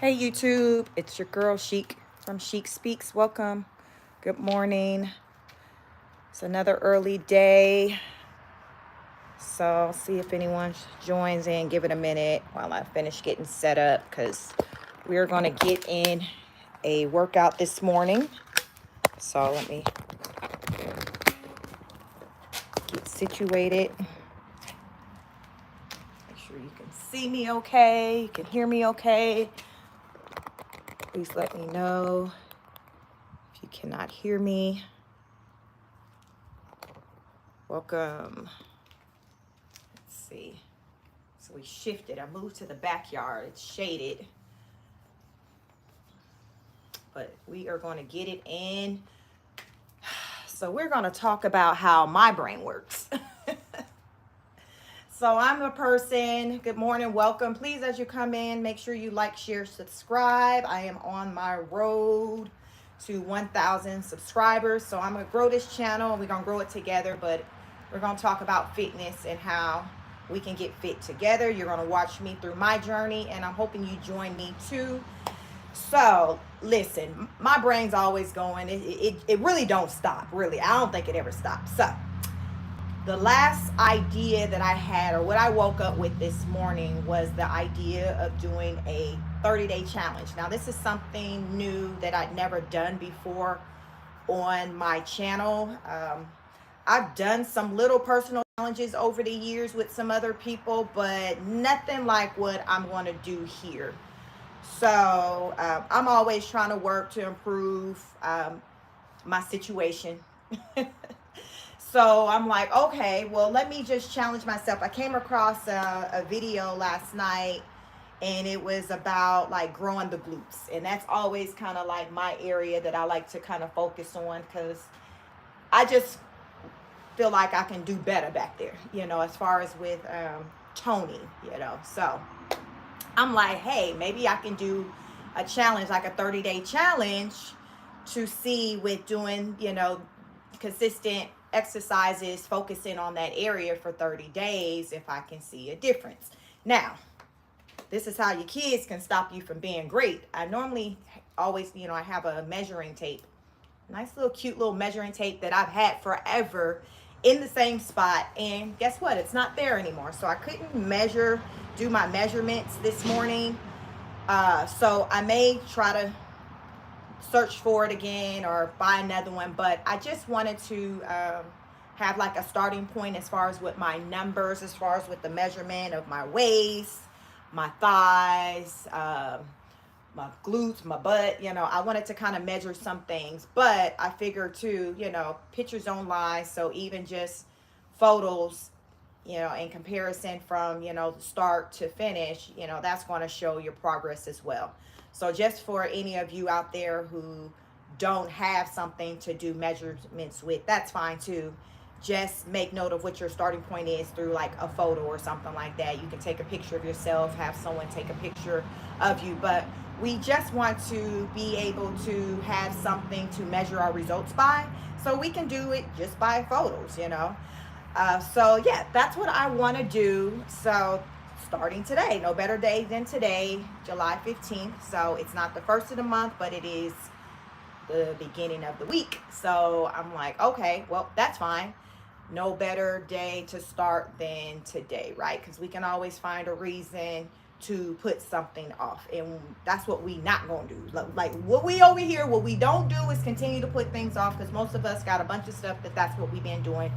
Hey YouTube, it's your girl Chic from Chic Speaks. Welcome. Good morning. It's another early day. So I'll see if anyone joins in. Give it a minute while I finish getting set up because we're going to get in a workout this morning. So let me get situated. Make sure you can see me okay. You can hear me okay. Please let me know if you cannot hear me. Welcome. Let's see. So we shifted. I moved to the backyard. It's shaded. But we are going to get it in. So we're going to talk about how my brain works. So I'm a person. Good morning. Welcome. Please, as you come in, make sure you like, share, subscribe. I am on my road to 1,000 subscribers. So I'm going to grow this channel. We're going to grow it together. But we're going to talk about fitness and how we can get fit together. You're going to watch me through my journey, and I'm hoping you join me too. So listen, my brain's always going. It really don't stop, really. I don't think it ever stops. So the last idea that I had, or what I woke up with this morning, was the idea of doing a 30-day challenge. Now, this is something new that I'd never done before on my channel. I've done some little personal challenges over the years with some other people, but nothing like what I'm going to do here. So I'm always trying to work to improve my situation. So I'm like, okay, well, let me just challenge myself. I came across a video last night, and it was about like growing the glutes. And that's always kind of like my area that I like to kind of focus on, because I just feel like I can do better back there, as far as with toning, So I'm like, hey, maybe I can do a challenge, like a 30-day challenge, to see with doing, consistent exercises, focusing on that area for 30 days, if I can see a difference. Now, this is how your kids can stop you from being great. I normally always, I have a measuring tape, nice little cute little measuring tape that I've had forever in the same spot, and guess what? It's not there anymore. So I couldn't do my measurements this morning. So I may try to search for it again or buy another one, but I just wanted to have like a starting point as far as with my numbers, as far as with the measurement of my waist, my thighs, my glutes, my butt. I wanted to kind of measure some things, but I figured too, pictures don't lie. So even just photos, in comparison from, start to finish, that's going to show your progress as well. So just for any of you out there who don't have something to do measurements with, that's fine too. Just make note of what your starting point is through like a photo or something like that. You can take a picture of yourself, have someone take a picture of you, but we just want to be able to have something to measure our results by, so we can do it just by photos, So yeah, that's what I want to do. So starting today, no better day than today, July 15th. So it's not the first of the month, but it is the beginning of the week. So I'm like, okay, well, that's fine. No better day to start than today, right? Because we can always find a reason to put something off, and that's what we not gonna do. Like what we over here, what we don't do is continue to put things off, because most of us got a bunch of stuff that's what we've been doing,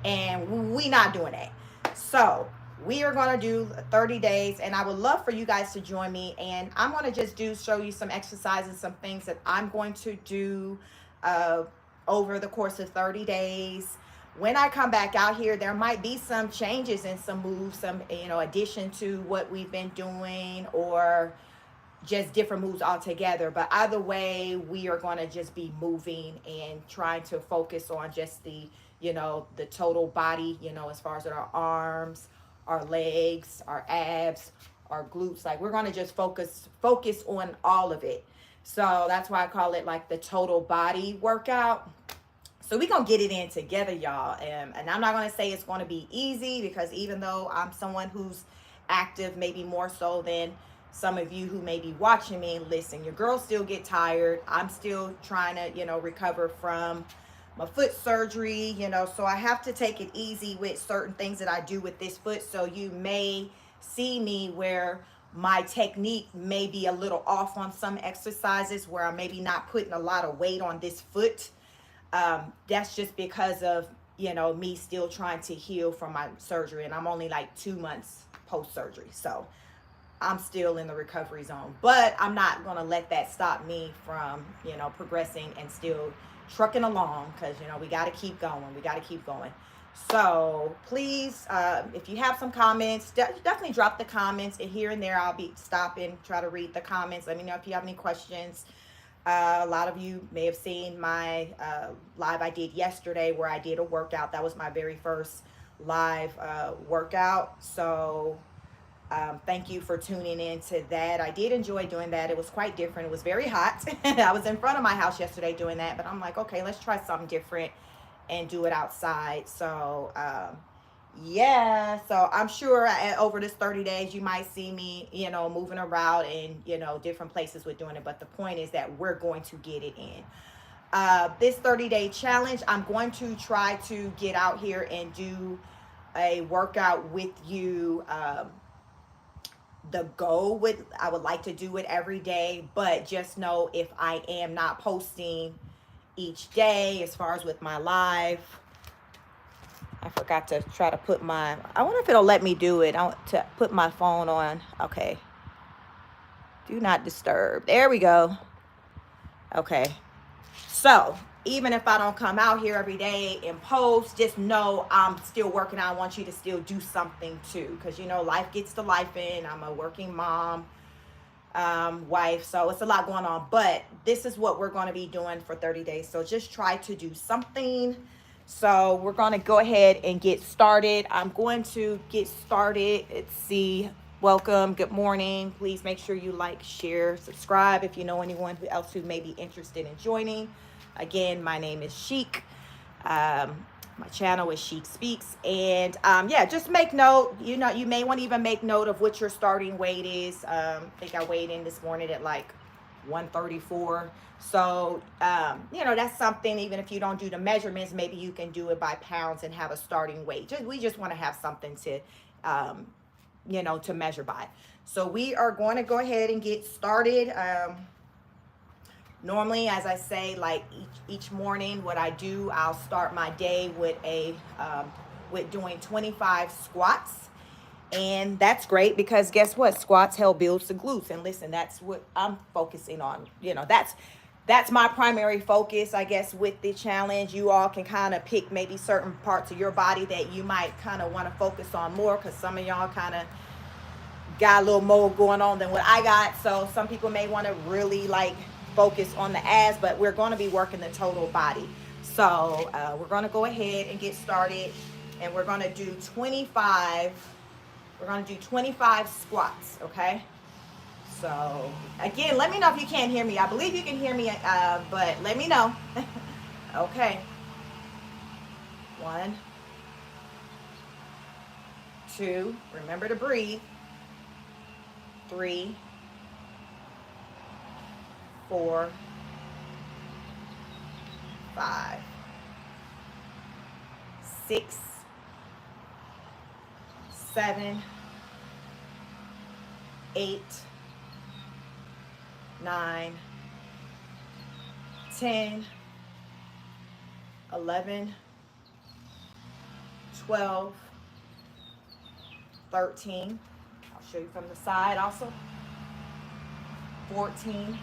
and we not doing that. So we are going to do 30 days, and I would love for you guys to join me, and I'm going to just show you some exercises, some things that I'm going to do over the course of 30 days. When I come back out here, there might be some changes and some moves, some, addition to what we've been doing, or just different moves altogether. But either way, we are going to just be moving and trying to focus on just the, the total body, as far as our arms, our legs, our abs, our glutes. Like, we're going to just focus on all of it. So that's why I call it like the total body workout. So we're going to get it in together, y'all. And I'm not going to say it's going to be easy, because even though I'm someone who's active, maybe more so than some of you who may be watching me, listen, your girls still get tired. I'm still trying to, recover from my foot surgery, so I have to take it easy with certain things that I do with this foot. So you may see me where my technique may be a little off on some exercises, where I'm maybe not putting a lot of weight on this foot. That's just because of, me still trying to heal from my surgery. And I'm only like 2 months post surgery. So I'm still in the recovery zone, but I'm not going to let that stop me from, progressing and still trucking along, because, we got to keep going. We got to keep going. So please, if you have some comments, definitely drop the comments, and here and there I'll be stopping, try to read the comments. Let me know if you have any questions. A lot of you may have seen my live I did yesterday, where I did a workout. That was my very first live workout. So thank you for tuning in to that. I did enjoy doing that. It was quite different. It was very hot. I was in front of my house yesterday doing that, but I'm like, okay, let's try something different and do it outside. So yeah, so I'm sure over this 30 days you might see me, moving around in, different places with doing it. But the point is that we're going to get it in. This 30-day challenge, I'm going to try to get out here and do a workout with you. The goal I would like to do it every day, but just know if I am not posting each day, as far as with my live, I forgot to try to put I wonder if it'll let me do it. I want to put my phone on. Okay. Do not disturb. There we go. Okay. So even if I don't come out here every day and post, just know I'm still working. I want you to still do something too, because life gets to life in. I'm a working mom, wife, so it's a lot going on. But this is what we're going to be doing for 30 days. So just try to do something. So we're going to go ahead and get started. I'm going to get started. Let's see. Welcome. Good morning. Please make sure you like, share, subscribe if you know anyone else who may be interested in joining. Again, my name is Chic. My channel is Chic Speaks. And yeah, just make note. You may want to even make note of what your starting weight is. I think I weighed in this morning at like 134. So, that's something. Even if you don't do the measurements, maybe you can do it by pounds and have a starting weight. We just want to have something to, to measure by. So we are going to go ahead and get started. Normally, as I say, like each morning, what I do, I'll start my day with with doing 25 squats. And that's great, because guess what? Squats help build the glutes. And listen, that's what I'm focusing on. That's my primary focus, I guess, with the challenge. You all can kind of pick maybe certain parts of your body that you might kind of want to focus on more, because some of y'all kind of got a little more going on than what I got. So some people may want to really focus on the abs, but we're going to be working the total body. So we're going to go ahead and get started, and we're going to do 25. We're going to do 25 squats, okay? So again, let me know if you can't hear me. I believe you can hear me, but let me know. Okay. 1, 2, remember to breathe. 3, 4, 5, 6, 7, 8, 9, 10, 11, 12, 13. I'll show you from the side also. 14,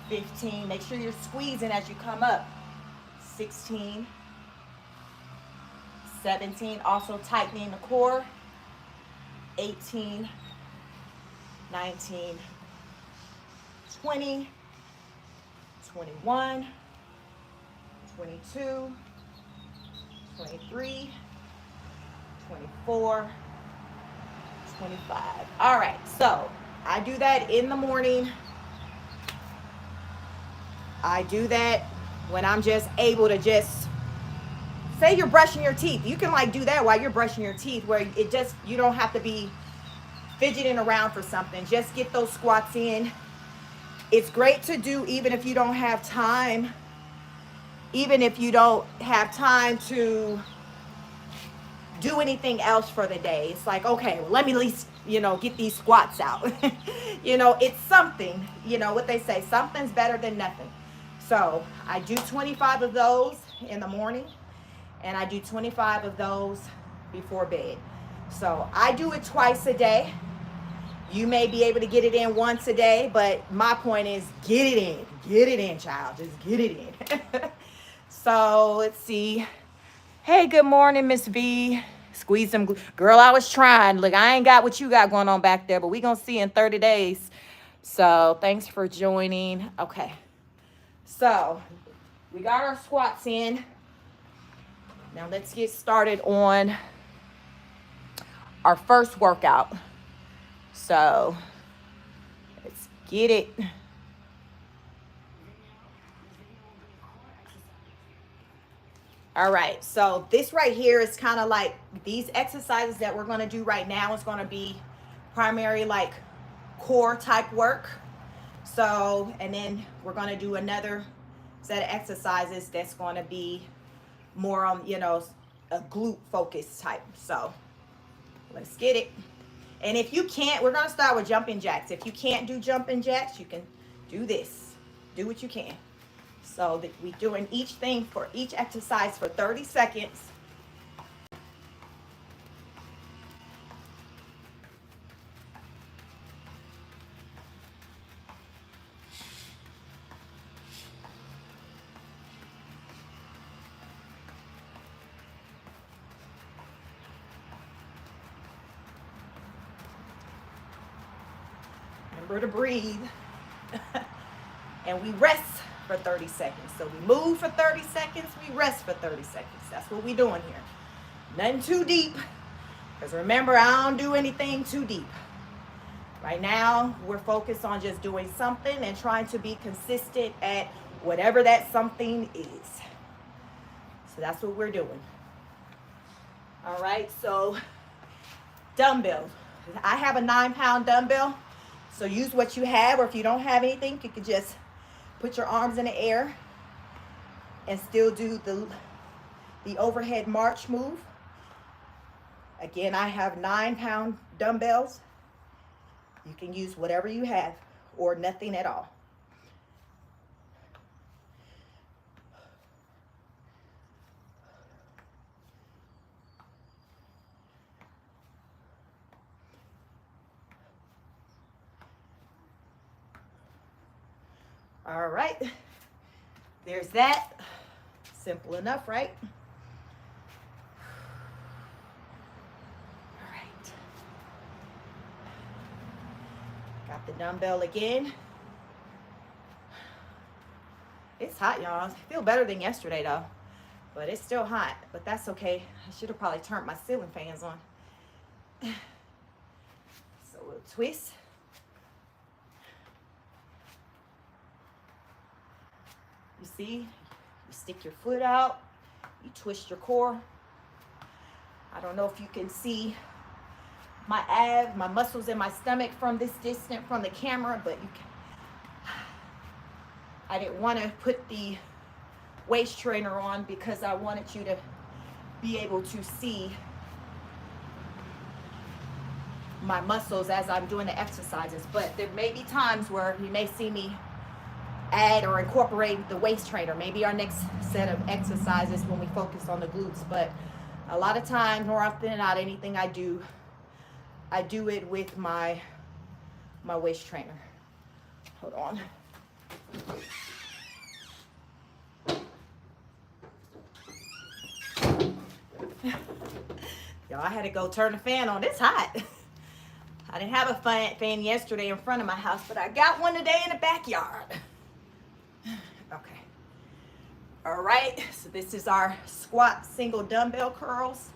15. Make sure you're squeezing as you come up. 16, 17. Also tightening the core. 18, 19, 20, 21, 22, 23, 24, 25. All right, so I do that in the morning. I do that when I'm just able to just, say you're brushing your teeth. You can do that while you're brushing your teeth, where you don't have to be fidgeting around for something. Just get those squats in. It's great to do even if you don't have time. Even if you don't have time to do anything else for the day. It's like, okay, well, let me at least, get these squats out. It's something, what they say, something's better than nothing. So I do 25 of those in the morning, and I do 25 of those before bed. So I do it twice a day. You may be able to get it in once a day, but my point is get it in, child. Just get it in. So let's see. Hey, good morning, Miss V. Squeeze them. Girl, I was trying. Look, I ain't got what you got going on back there, but we going to see in 30 days. So thanks for joining. Okay. So we got our squats in. Now let's get started on our first workout. So let's get it. All right, so this right here is kind of like these exercises that we're going to do right now is going to be primary like core type work. So, and then we're going to do another set of exercises that's going to be more on, a glute focus type. So let's get it. And if you can't, we're going to start with jumping jacks. If you can't do jumping jacks, you can do this. Do what you can. So that we're doing each thing for each exercise for 30 seconds. Remember to breathe. And we rest for 30 seconds. So we move for 30 seconds, we rest for 30 seconds. That's what we're doing here. Nothing too deep. Because remember, I don't do anything too deep. Right now, we're focused on just doing something and trying to be consistent at whatever that something is. So that's what we're doing. All right, so dumbbell. I have a 9-pound dumbbell. So use what you have, or if you don't have anything, you can just put your arms in the air and still do the overhead march move. Again, I have 9-pound dumbbells. You can use whatever you have or nothing at all. All right, there's that. Simple enough, right? All right. Got the dumbbell again. It's hot, y'all. I feel better than yesterday, though. But it's still hot, but that's okay. I should have probably turned my ceiling fans on. So we'll twist. You see, you stick your foot out, you twist your core. I don't know if you can see my abs, my muscles in my stomach from this distance from the camera, but you can. I didn't want to put the waist trainer on because I wanted you to be able to see my muscles as I'm doing the exercises. But there may be times where you may see me add or incorporate the waist trainer, maybe our next set of exercises when we focus on the glutes. But a lot of times, more often than not, anything I do it with my waist trainer. Hold on. Y'all, I had to go turn the fan on. It's hot. I didn't have a fan yesterday in front of my house, but I got one today in the backyard. Okay. All right, so this is our squat single dumbbell curls.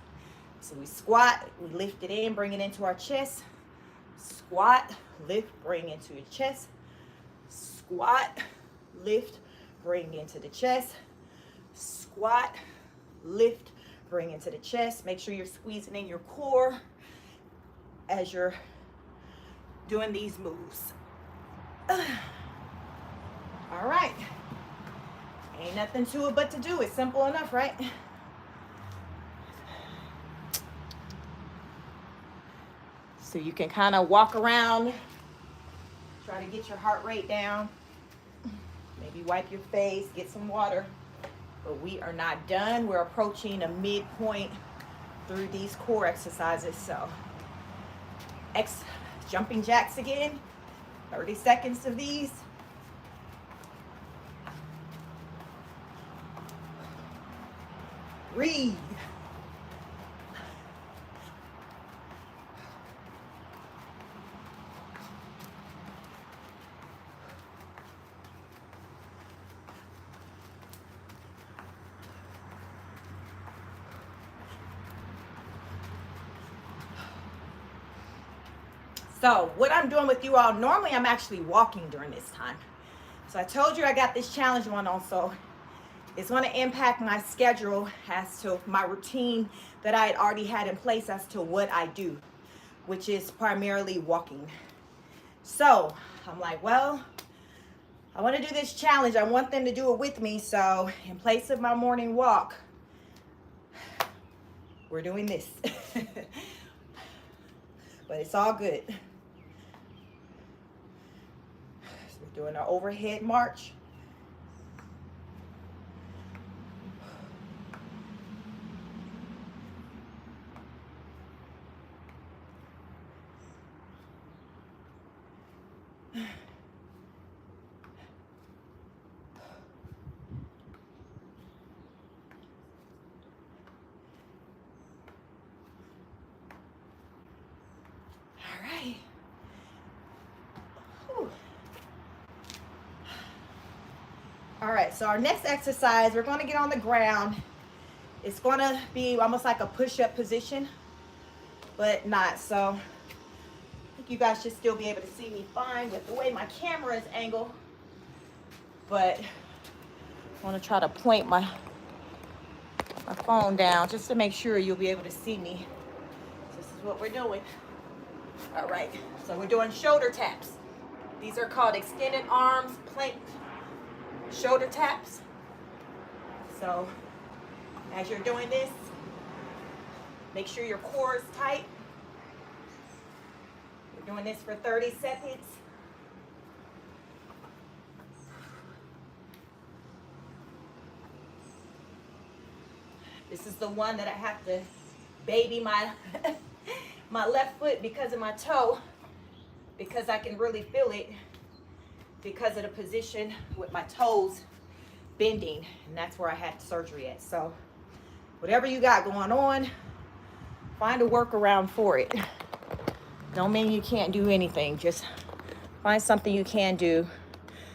So we squat, we lift it in, bring it into our chest. Squat, lift, bring into your chest. Squat, lift, bring into the chest. Squat, lift, bring into the chest. Make sure you're squeezing in your core as you're doing these moves. All right. Ain't nothing to it but to do it. Simple enough, right? So you can kind of walk around, try to get your heart rate down. Maybe wipe your face, get some water. But we are not done. We're approaching a midpoint through these core exercises. So jumping jacks again, 30 seconds of these. Breathe. So what I'm doing with you all, normally I'm actually walking during this time. So I told you I got this challenge one on, so it's going to impact my schedule as to my routine that I had already had in place as to what I do, which is primarily walking. So I'm like, well, I want to do this challenge. I want them to do it with me. So in place of my morning walk, we're doing this. But it's all good. So we're doing an overhead march. All right, so our next exercise, we're going to get on the ground. It's going to be almost like a push-up position, but not. So I think you guys should still be able to see me fine with the way my camera is angled. But I want to try to point my phone down just to make sure you'll be able to see me. This is what we're doing. All right, so we're doing shoulder taps. These are called extended arms, plank shoulder taps. So as you're doing this, make sure your core is tight. We're doing this for 30 seconds. This is the one that I have to baby my my left foot because of my toe, because I can really feel it because of the position with my toes bending, and that's where I had surgery at. So whatever you got going on, find a workaround for it. Don't mean you can't do anything. Just find something you can do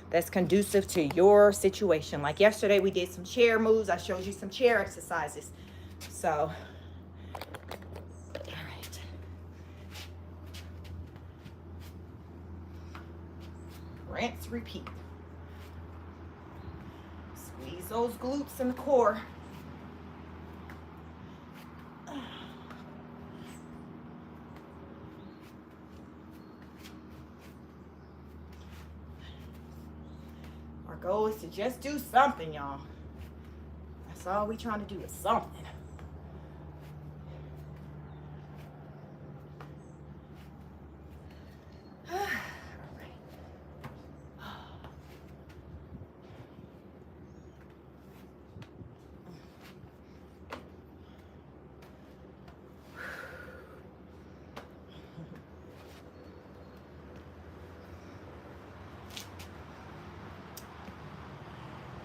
that's conducive to your situation. Like yesterday, we did some chair moves. I showed you some chair exercises. So, all right. Rinse, repeat. Squeeze those glutes and the core. Our goal is to just do something, y'all. That's all we trying to do is something.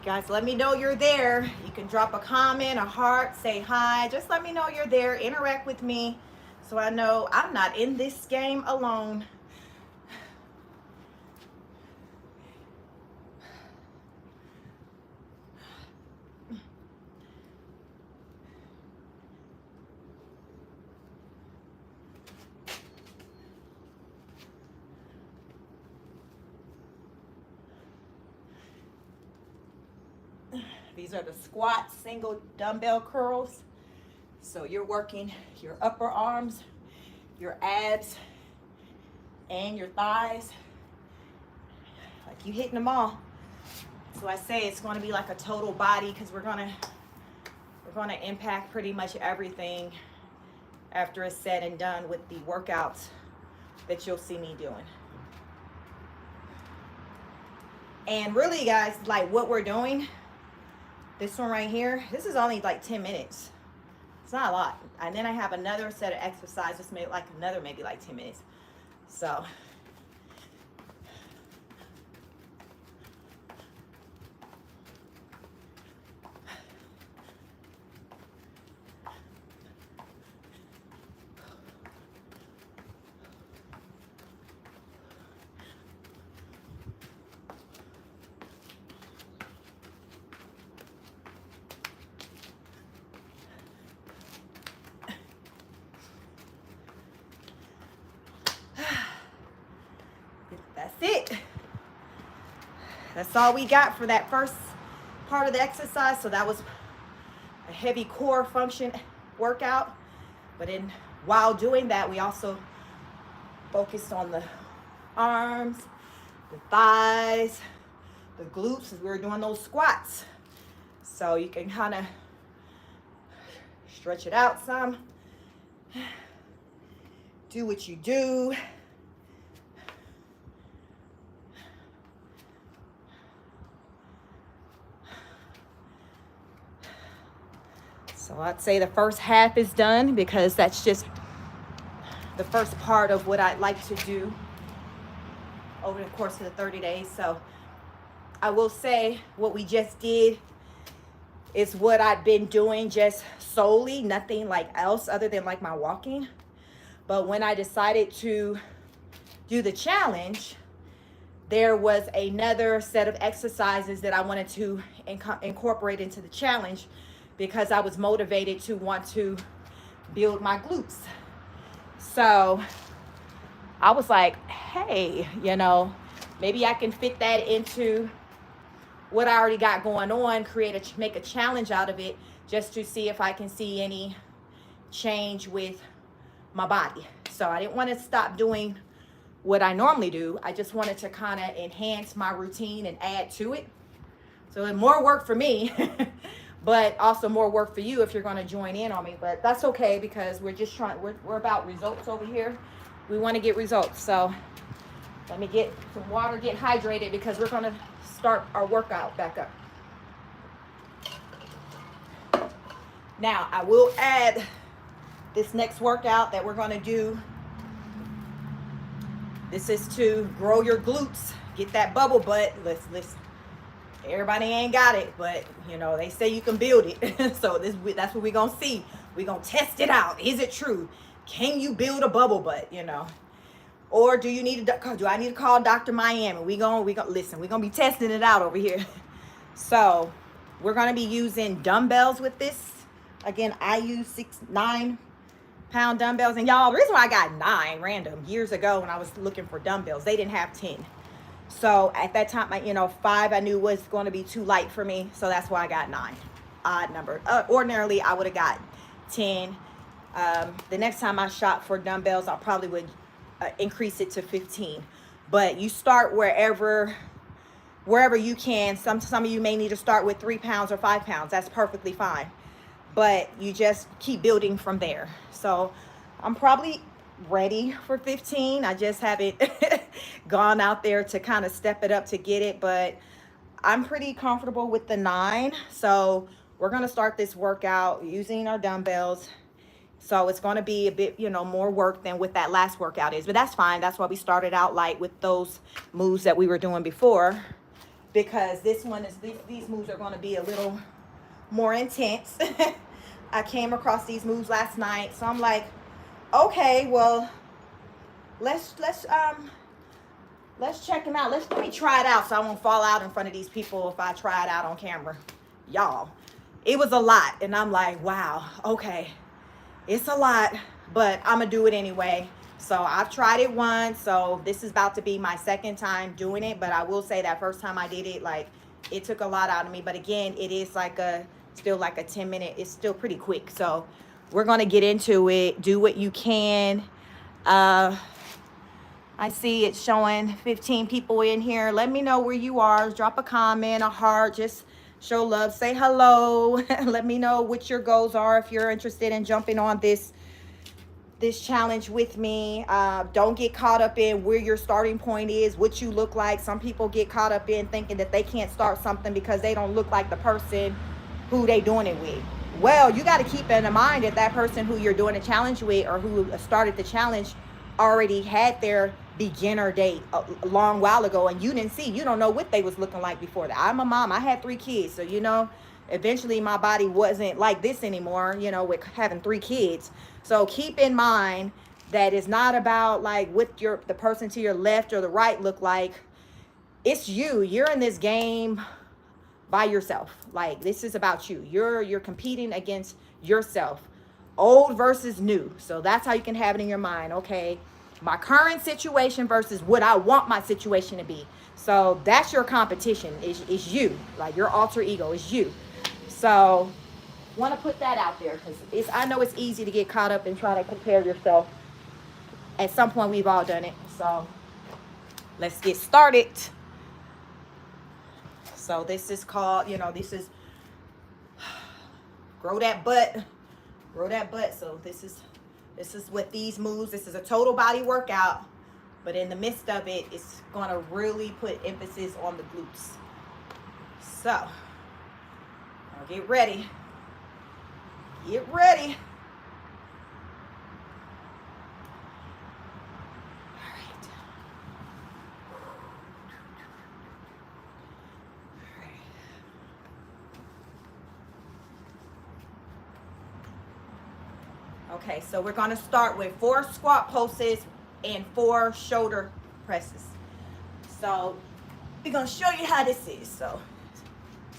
Guys, let me know you're there. You can drop a comment, a heart, say hi. Just let me know you're there. Interact with me so I know I'm not in this game alone. These are the squat single dumbbell curls. So you're working your upper arms, your abs, and your thighs. Like you hitting them all. So I say it's going to be like a total body, because we're going to impact pretty much everything after it's said and done with the workouts that you'll see me doing. And really, guys, like what we're doing, this one right here, this is only like 10 minutes. It's not a lot. And then I have another set of exercises, maybe like another, maybe like 10 minutes. So that's it. That's all we got for that first part of the exercise. So that was a heavy core function workout. But then while doing that, we also focused on the arms, the thighs, the glutes, as we were doing those squats. So you can kind of stretch it out some. Do what you do. So I'd say the first half is done, because that's just the first part of what I'd like to do over the course of the 30 days. So I will say what we just did is what I've been doing just solely, nothing like else other than like my walking. But when I decided to do the challenge, there was another set of exercises that I wanted to incorporate into the challenge, because I was motivated to want to build my glutes. So I was like, hey, maybe I can fit that into what I already got going on, make a challenge out of it, just to see if I can see any change with my body. So I didn't want to stop doing what I normally do. I just wanted to kind of enhance my routine and add to it. So it's more work for me, but also more work for you if you're going to join in on me. But that's okay, because we're just we're about results over here. We want to get results. So let me get some water, get hydrated, because we're going to start our workout back up. Now, I will add this next workout that we're going to do. This is to grow your glutes, get that bubble butt. Listen. Everybody ain't got it, but they say you can build it. So that's what we're gonna see. We're gonna test it out. Is it true? Can you build a bubble butt? Or do I need to call Dr. Miami? We gonna listen. We're gonna be testing it out over here. So we're gonna be using dumbbells with this. Again, I use 9-pound dumbbells, and y'all, the reason why I got 9 random years ago when I was looking for dumbbells, they didn't have 10. So at that time, 5 I knew was going to be too light for me. So that's why I got 9. Odd number. Ordinarily, I would have got 10. The next time I shop for dumbbells, I probably would increase it to 15. But you start wherever you can. Some of you may need to start with 3 pounds or 5 pounds. That's perfectly fine. But you just keep building from there. So I'm probably ready for 15. I just haven't gone out there to kind of step it up to get it, but I'm pretty comfortable with the 9. So we're going to start this workout using our dumbbells. So it's going to be a bit, more work than what that last workout is, but that's fine. That's why we started out light with those moves that we were doing before, because these moves are going to be a little more intense. I came across these moves last night, so I'm like, okay, well, let's check them out. Let me try it out, so I won't fall out in front of these people if I try it out on camera. Y'all, it was a lot, and I'm like, wow, okay, it's a lot, but I'm gonna do it anyway. So I've tried it once, so this is about to be my second time doing it. But I will say that first time I did it, like, it took a lot out of me. But again, it is still like a 10-minute. It's still pretty quick. So we're gonna get into it. Do what you can. I see it showing 15 people in here. Let me know where you are. Drop a comment, a heart, just show love, say hello. Let me know what your goals are if you're interested in jumping on this challenge with me. Don't get caught up in where your starting point is, what you look like. Some people get caught up in thinking that they can't start something because they don't look like the person who they doing it with. Well, you got to keep in mind that that person who you're doing the challenge with or who started the challenge already had their beginner date a long while ago, and you didn't see. You don't know what they was looking like before that. I'm a mom. I had 3 kids, so eventually my body wasn't like this anymore, with having 3 kids. So keep in mind that it's not about like what the person to your left or the right look like. It's you. You're in this game by yourself. Like, this is about you. You're competing against yourself. Old versus new. So that's how you can have it in your mind. Okay, my current situation versus what I want my situation to be. So that's your competition. Is you. Like, your alter ego is you. So want to put that out there because I know it's easy to get caught up and try to compare yourself. At some point, we've all done it. So let's get started. So this is called, this is grow that butt. So this is what these moves. This is a total body workout, but in the midst of it, it's going to really put emphasis on the glutes. So now get ready. Get ready. Okay, so we're going to start with 4 squat pulses and 4 shoulder presses. So we're going to show you how this is. So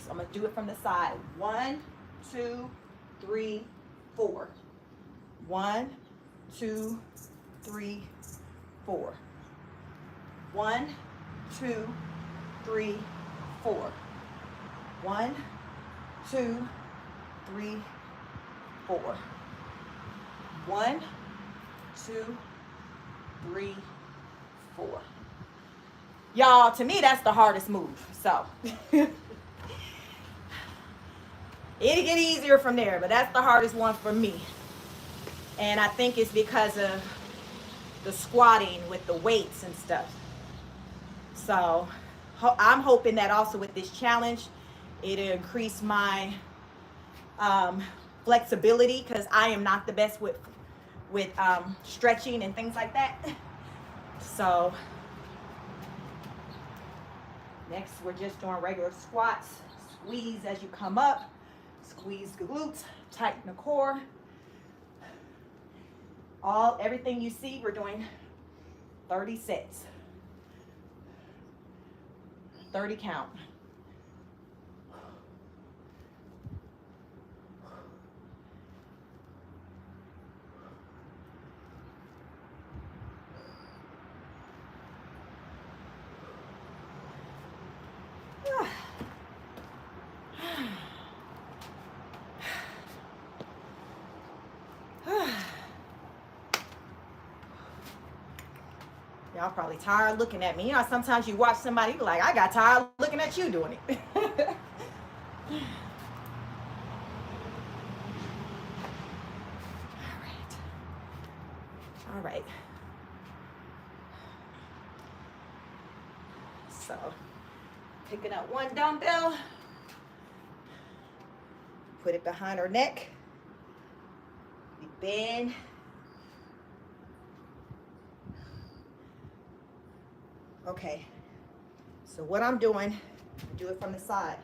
I'm going to do it from the side. 1, 2, 3, 4. 1, 2, 3, 4. 1, 2, 3, 4. 1, 2, 3, 4. 1, 2, 3, 4. Y'all, to me, that's the hardest move. So it'll get easier from there, but that's the hardest one for me. And I think it's because of the squatting with the weights and stuff. So I'm hoping that also with this challenge, it'll increase my flexibility, because I am not the best with stretching and things like that. So next, we're just doing regular squats. Squeeze as you come up. Squeeze the glutes. Tighten the core. Everything you see, we're doing 30 sets. 30 count. Y'all probably tired looking at me. Sometimes you watch somebody, you're like, I got tired looking at you doing it. All right. So, picking up one dumbbell, put it behind her neck. We bend. Okay, so what I'm doing, do it from the side.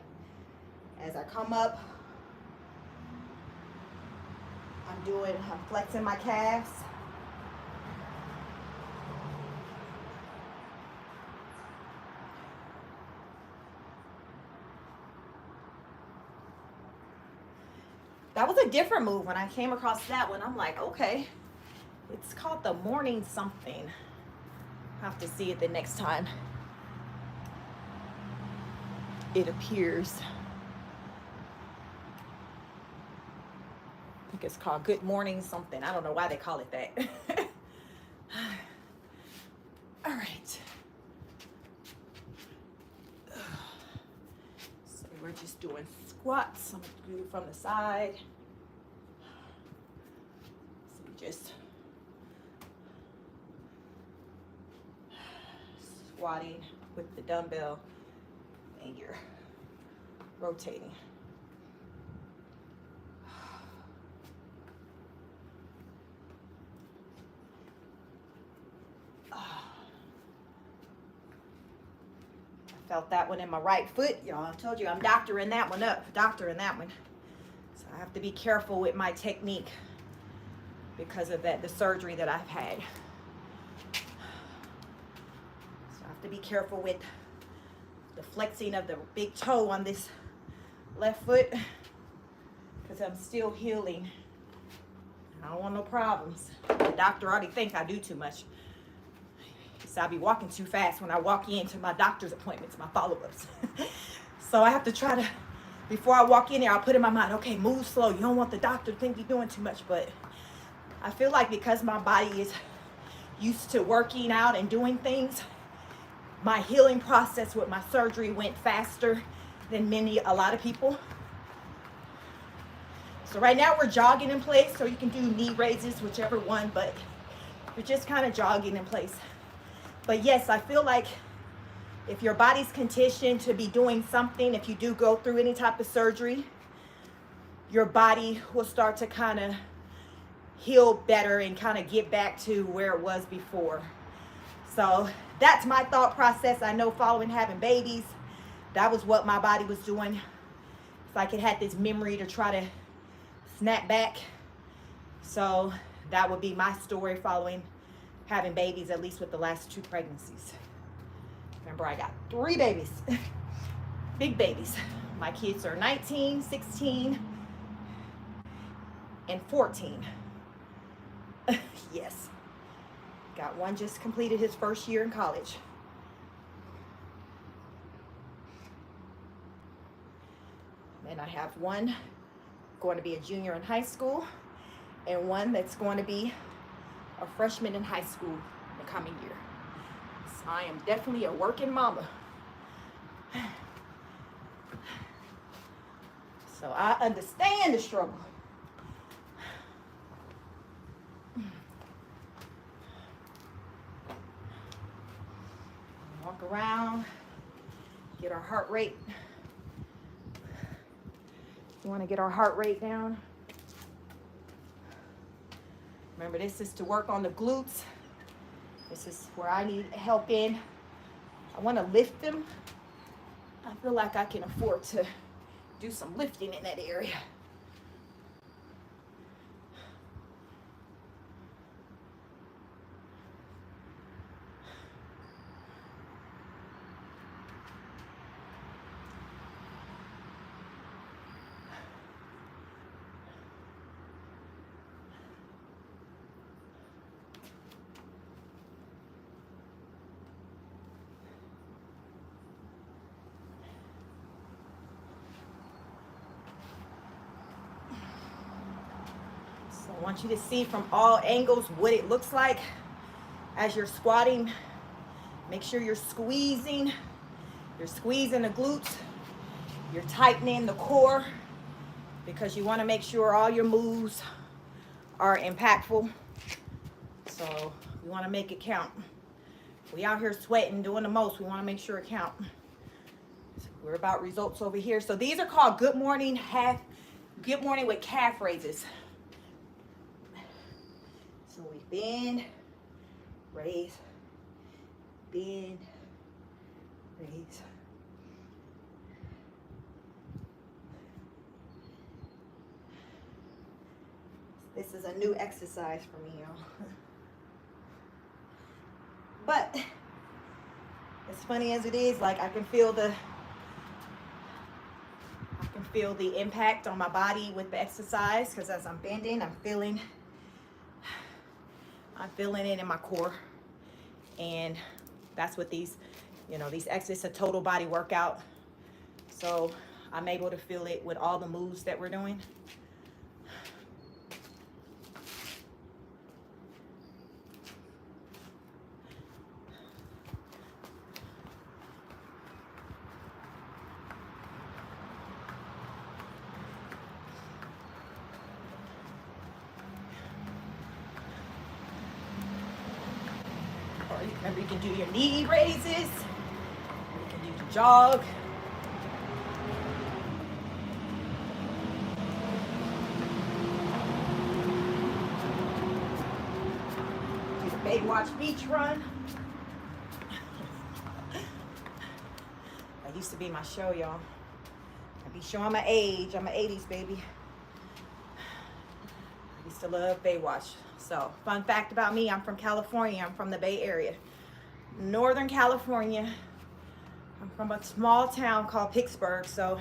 As I come up, I'm flexing my calves. That was a different move. When I came across that one, I'm like, okay, it's called the morning something. Have to see it the next time it appears. I think it's called Good Morning something. I don't know why they call it that. All just doing squats. I'm gonna do from the side. So you just squatting with the dumbbell and you're rotating. Felt that one in my right foot, y'all. I told you I'm doctoring that one up, doctoring that one. So I have to be careful with my technique because of the surgery that I've had. So I have to be careful with the flexing of the big toe on this left foot because I'm still healing. I don't want no problems. The doctor already think I do too much. So I'll be walking too fast when I walk into my doctor's appointments, my follow-ups. So I have to try to, before I walk in there, I'll put in my mind, okay, move slow. You don't want the doctor to think you're doing too much. But I feel like because my body is used to working out and doing things, my healing process with my surgery went faster than a lot of people. So right now we're jogging in place, so you can do knee raises, whichever one, but we're just kind of jogging in place. But yes, I feel like if your body's conditioned to be doing something, if you do go through any type of surgery, your body will start to kind of heal better and kind of get back to where it was before. So that's my thought process. I know following having babies, that was what my body was doing. It's like it had this memory to try to snap back. So that would be my story following having babies, at least with the last 2 pregnancies. Remember, I got 3 babies, big babies. My kids are 19, 16, and 14. Yes. Got one just completed his first year in college. And I have one going to be a junior in high school and one that's going to be a freshman in high school in the coming year. So I am definitely a working mama. So I understand the struggle. Walk around, get our heart rate. We want to get our heart rate down. Remember, this is to work on the glutes. This is where I need help in. I want to lift them. I feel like I can afford to do some lifting in that area. I want you to see from all angles what it looks like as you're squatting. Make sure you're squeezing the glutes. You're tightening the core because you want to make sure all your moves are impactful. So we want to make it count. We out here sweating, doing the most. We want to make sure it count. So we're about results over here. So these are called good morning with calf raises. So we bend, raise, bend, raise. This is a new exercise for me, y'all. But as funny as it is, like I can feel the impact on my body with the exercise, because as I'm bending, I'm feeling it in my core. And that's what these exercises, a total body workout. So I'm able to feel it with all the moves that we're doing. Remember, you can do your knee raises. You can do the jog. Do the Baywatch beach run. That used to be my show, y'all. I be showing my age. I'm an 80s baby. I used to love Baywatch. So, fun fact about me, I'm from California. I'm from the Bay Area. Northern California. I'm from a small town called Pittsburgh. So,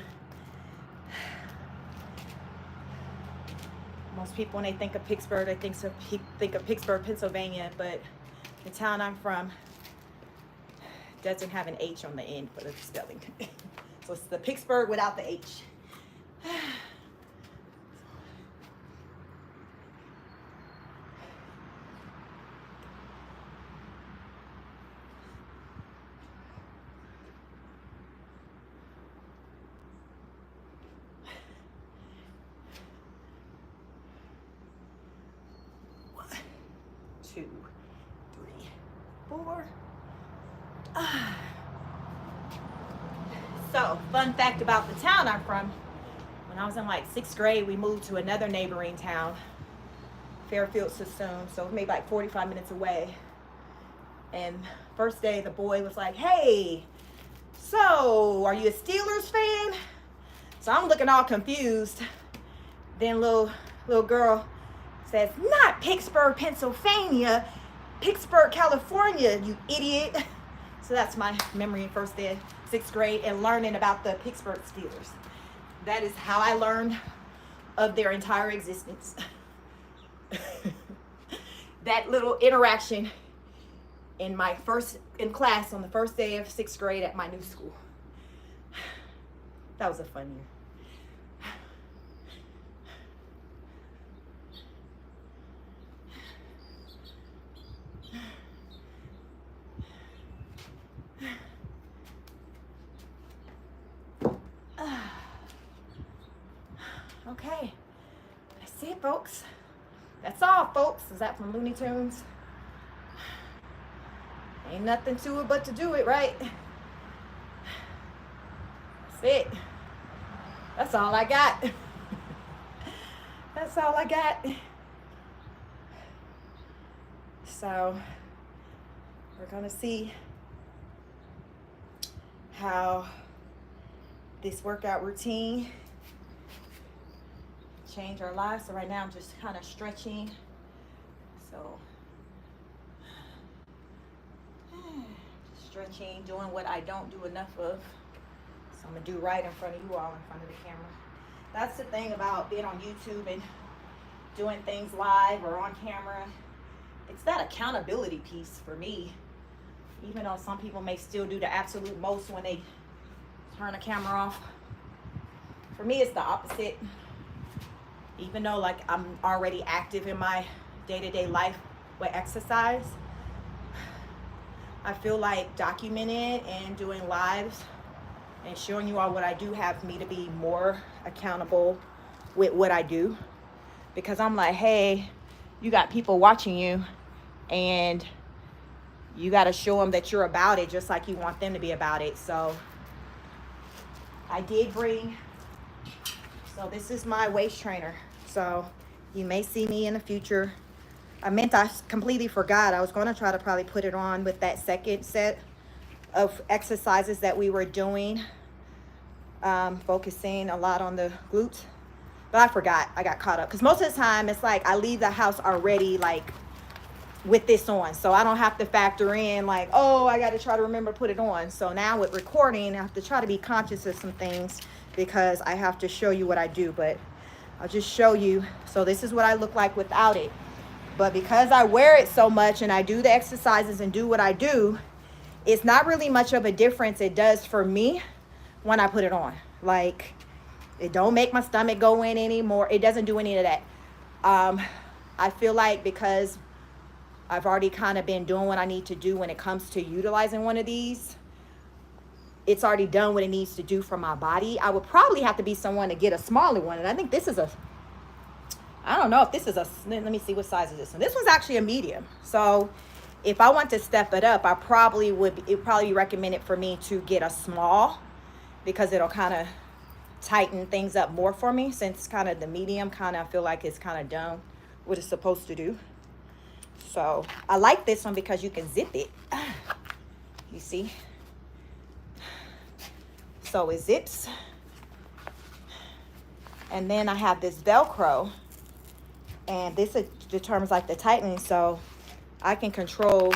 most people, when they think of Pittsburgh, they think of Pittsburgh, Pennsylvania. But the town I'm from doesn't have an H on the end for the spelling. So it's the Pittsburgh without the H. 2, 3, 4. So, fun fact about the town I'm from, when I was in like 6th grade, we moved to another neighboring town, Fairfield, Sassoon, so maybe like 45 minutes away. And first day, the boy was like, hey, so are you a Steelers fan? So I'm looking all confused. Then little girl says, not Pittsburgh, Pennsylvania, Pittsburgh, California, you idiot. So that's my memory in first day, 6th grade, and learning about the Pittsburgh Steelers. That is how I learned of their entire existence. That little interaction in class on the first day of 6th grade at my new school. That was a fun year. Okay, that's it, folks. That's all, folks. Is that from Looney Tunes? Ain't nothing to it but to do it, right? That's it. That's all I got. That's all I got. So, we're gonna see how this workout routine change our lives. So right now I'm just kind of stretching. So stretching, doing what I don't do enough of. So I'm gonna do right in front of you all, in front of the camera. That's the thing about being on YouTube and doing things live or on camera. It's that accountability piece for me. Even though some people may still do the absolute most when they turn the camera off. For me, it's the opposite. Even though like I'm already active in my day-to-day life with exercise, I feel like documenting and doing lives and showing you all what I do have me to be more accountable with what I do. Because I'm like, hey, you got people watching you and you got to show them that you're about it just like you want them to be about it. So I did bring, so this is my waist trainer. So you may see me in the future. I completely forgot. I was going to try to probably put it on with that second set of exercises that we were doing, focusing a lot on the glutes. But I forgot. I got caught up. Because most of the time, it's like I leave the house already like with this on. So I don't have to factor in like, oh, I got to try to remember to put it on. So now with recording, I have to try to be conscious of some things because I have to show you what I do. But I'll just show you. So this is what I look like without it. But because I wear it so much and I do the exercises and do what I do, it's not really much of a difference it does for me when I put it on. Like, it don't make my stomach go in anymore. It doesn't do any of that. I feel like because I've already kind of been doing what I need to do when it comes to utilizing one of these, it's already done what it needs to do for my body. I would probably have to be someone to get a smaller one. And I think this is I don't know if this is let me see what size is this one. This one's actually a medium. So if I want to step it up, I probably would, it probably recommend it for me to get a small, because it'll kind of tighten things up more for me, since kind of the medium kind of, I feel like it's kind of done what it's supposed to do. So I like this one because you can zip it. You see? So it zips. And then I have this Velcro, and this determines like the tightening, so I can control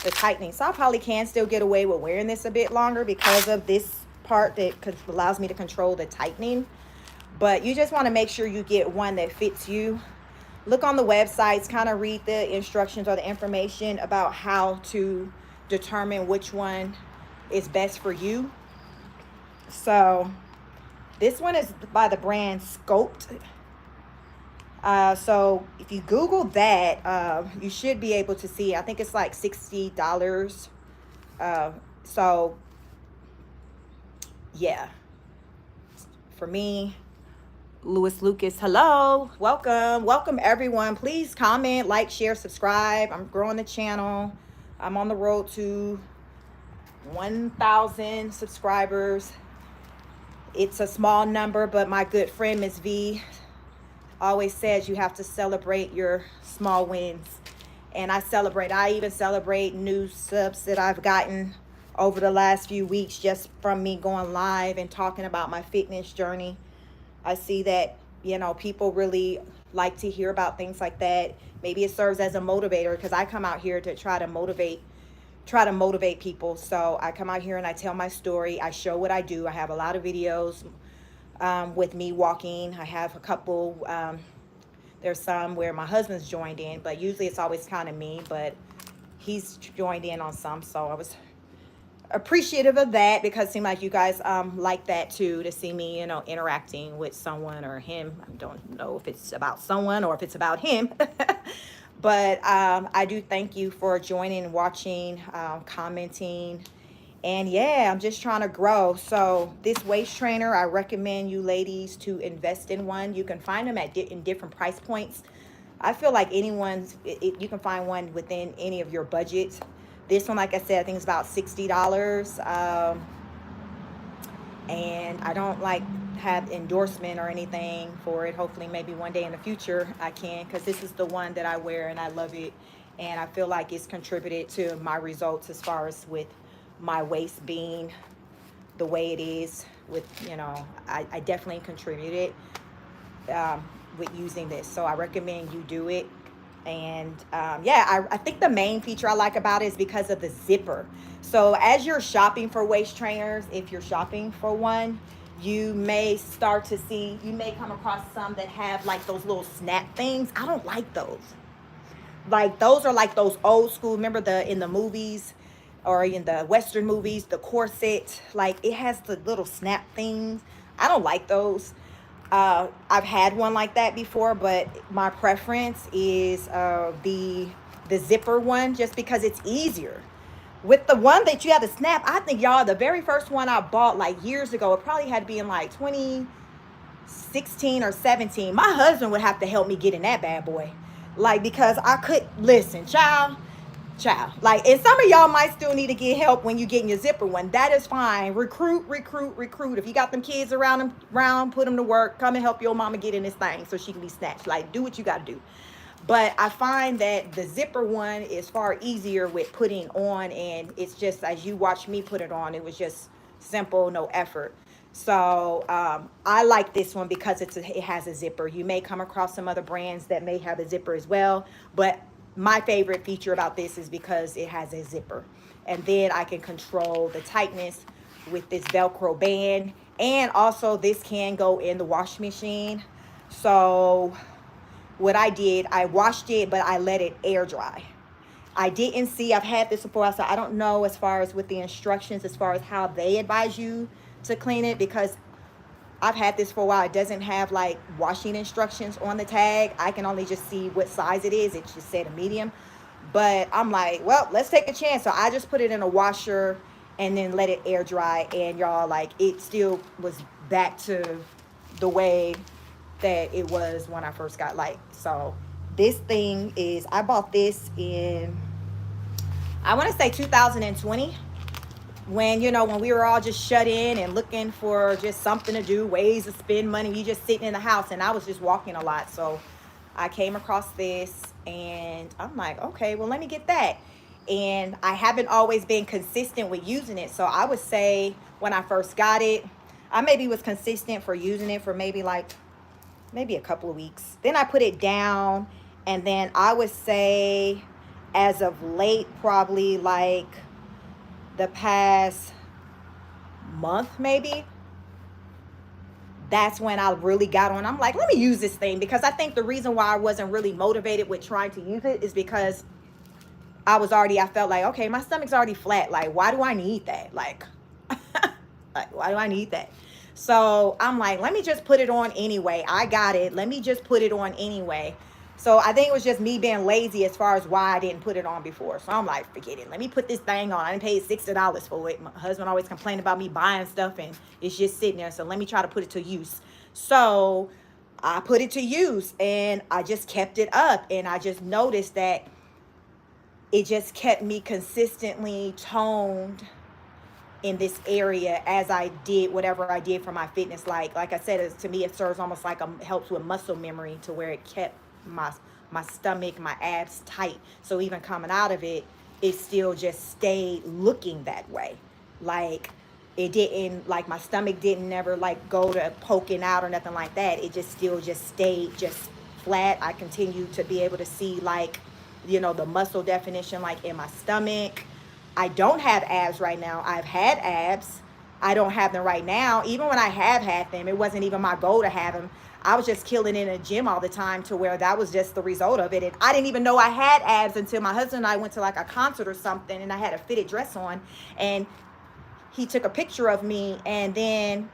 the tightening. So I probably can still get away with wearing this a bit longer because of this part that allows me to control the tightening. But you just want to make sure you get one that fits you. Look on the websites, kind of read the instructions or the information about how to determine which one is best for you. So this one is by the brand Sculpt. So if you Google that, you should be able to see, I think it's like $60. So yeah, for me, Louis Lucas, hello, welcome everyone. Please comment, like, share, subscribe. I'm growing the channel. I'm on the road to 1,000 subscribers. It's a small number, but my good friend Miss V always says you have to celebrate your small wins, and I even celebrate new subs that I've gotten over the last few weeks just from me going live and talking about my fitness journey. I see that, you know, people really like to hear about things like that. Maybe it serves as a motivator, because I come out here to try to motivate people. So I come out here and I tell my story. I show what I do. I have a lot of videos with me walking. I have a couple, there's some where my husband's joined in, but usually it's always kind of me, but he's joined in on some. So I was appreciative of that, because it seemed like you guys like that too, to see me, you know, interacting with someone or him. I don't know if it's about someone or if it's about him. But I do thank you for joining, watching, commenting. And yeah, I'm just trying to grow. So this waist trainer, I recommend you ladies to invest in one. You can find them in different price points. I feel like you can find one within any of your budgets. This one, like I said, I think it's about $60. And I don't have endorsement or anything for it. Hopefully maybe one day in the future I can, because this is the one that I wear and I love it. And I feel like it's contributed to my results as far as with my waist being the way it is. With, you know, I definitely contributed with using this. So I recommend you do it. And yeah, I think the main feature I like about it is because of the zipper. So as you're shopping for waist trainers, if you're shopping for one, you may come across some that have like those little snap things. I don't like those. Like, those are like those old school, remember in the movies or in the Western movies, the corset, like it has the little snap things. I don't like those. I've had one like that before, but my preference is the zipper one, just because it's easier. With the one that you have to snap, I think, y'all, the very first one I bought like years ago, it probably had to be in like 2016 or 17. My husband would have to help me get in that bad boy. Like, because I could, listen, child. Like, and some of y'all might still need to get help when you getting your zipper one. That is fine. Recruit. If you got them kids around, put them to work. Come and help your mama get in this thing so she can be snatched. Like, do what you got to do. But I find that the zipper one is far easier with putting on, and it's just, as you watch me put it on, it was just simple, no effort. So I like this one because it has a zipper. You may come across some other brands that may have a zipper as well, but my favorite feature about this is because it has a zipper. And then I can control the tightness with this Velcro band. And also, this can go in the wash machine. So what I did, I washed it, but I let it air dry. I didn't see, I've had this before, so I don't know as far as with the instructions, as far as how they advise you to clean it, because I've had this for a while. It doesn't have like washing instructions on the tag. I can only just see what size it is. It just said a medium. But I'm like, well, let's take a chance. So I just put it in a washer and then let it air dry. And y'all, like, it still was back to the way that it was when I first got light. So this thing is, I bought this in I want to say 2020, when when we were all just shut in and looking for just something to do, ways to spend money. You just sitting in the house, and I was just walking a lot. So I came across this, and I'm like, okay, well, let me get that. And I haven't always been consistent with using it. So I would say when I first got it, I maybe was consistent for using it for maybe a couple of weeks. Then I put it down, and then I would say as of late, probably like the past month maybe, that's when I really got on. I'm like, let me use this thing, because I think the reason why I wasn't really motivated with trying to use it is because I felt like, okay, my stomach's already flat. Like, why do I need that? Like, like, why do I need that? So I'm like, let me just put it on anyway. I got it. Let me just put it on anyway. So I think it was just me being lazy as far as why I didn't put it on before. So I'm like, forget it. Let me put this thing on. I didn't pay $60 for it. My husband always complained about me buying stuff and it's just sitting there. So let me try to put it to use. So I put it to use, and I just kept it up, and I just noticed that it just kept me consistently toned in this area as I did whatever I did for my fitness. Like I said, to me, it serves almost like helps with muscle memory, to where it kept my stomach, my abs tight. So even coming out of it, it still just stayed looking that way. Like, it didn't, like, my stomach didn't never like go to poking out or nothing like that. It just still just stayed just flat. I continued to be able to see, like, the muscle definition, like, in my stomach. I don't have abs right now. I've had abs. I don't have them right now. Even when I have had them, it wasn't even my goal to have them. I was just killing in a gym all the time, to where that was just the result of it. And I didn't even know I had abs until my husband and I went to like a concert or something, and I had a fitted dress on, and he took a picture of me. And then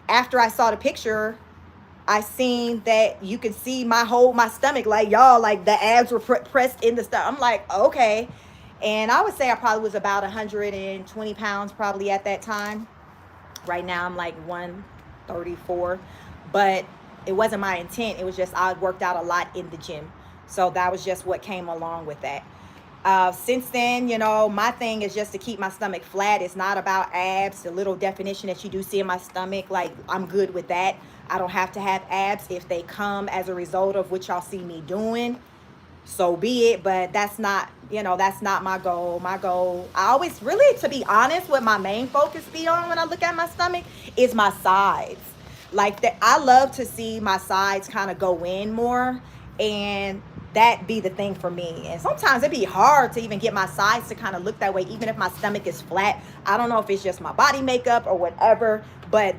after I saw the picture, I seen that you could see my stomach, like, y'all, like the abs were pressed in the stuff. I'm like, okay. And I would say I probably was about 120 pounds probably at that time. Right now I'm like 134, but it wasn't my intent. It was just I worked out a lot in the gym. So that was just what came along with that. Since then, my thing is just to keep my stomach flat. It's not about abs. The little definition that you do see in my stomach, like, I'm good with that. I don't have to have abs. If they come as a result of what y'all see me doing, so be it. But that's not my goal. My goal, I always, really, to be honest, what my main focus be on when I look at my stomach is my sides. Like, that, I love to see my sides kind of go in more, and that be the thing for me. And sometimes it'd be hard to even get my sides to kind of look that way, even if my stomach is flat. I don't know if it's just my body makeup or whatever, but